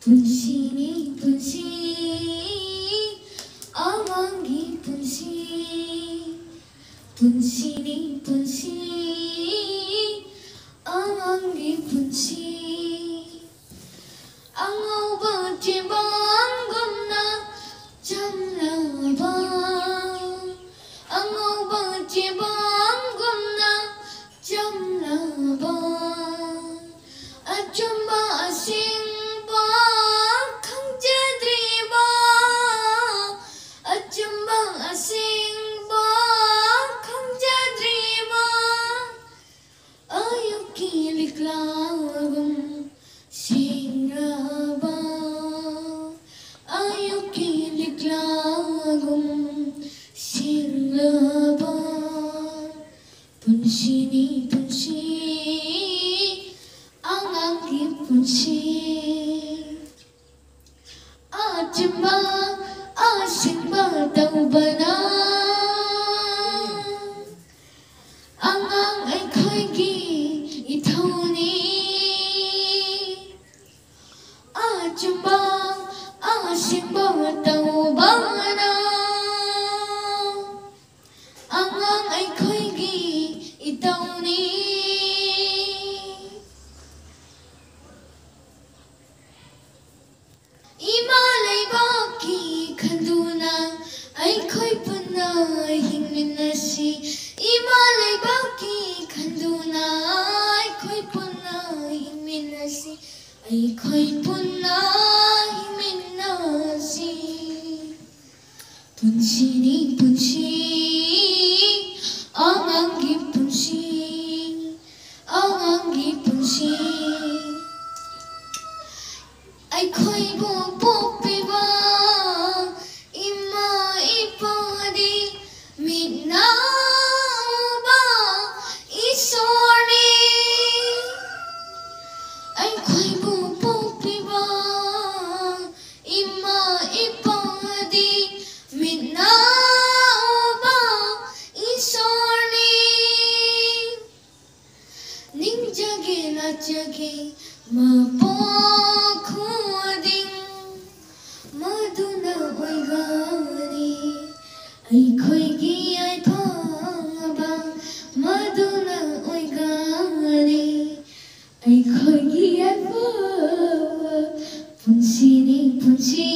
Punshini punshi, Anganggi punshi. Punshini punshi, Anganggi punshi. Angauba jibang gumna jamlaba. Angauba jibang gumna jamlaba. Ajumba asing Punshini punshi, Anganggi punshi. Ajamba asingba taubana, Angang aikhoigi ithoni. Ajamba asingba taubana, Angang aikhoigi itauni. Ima laibaki khanduna aikhoi punna hingminasi. Ima laibaki khanduna aikhoi punna hingminasi. Aikhoi punna hingminasi. Punshini punshi, Anganggi punshi, Anganggi punshi. Aikhoi bu pokpiba, ima ipadi mitna ba isori. Aikhoi bu pokpiba, ima ipadi mitna ba isori. Ningjage nachage mapokhoding maduna oigani. Aikhoigi aithaba maduna oigani. Aikhoigi aithaba punshini punshi.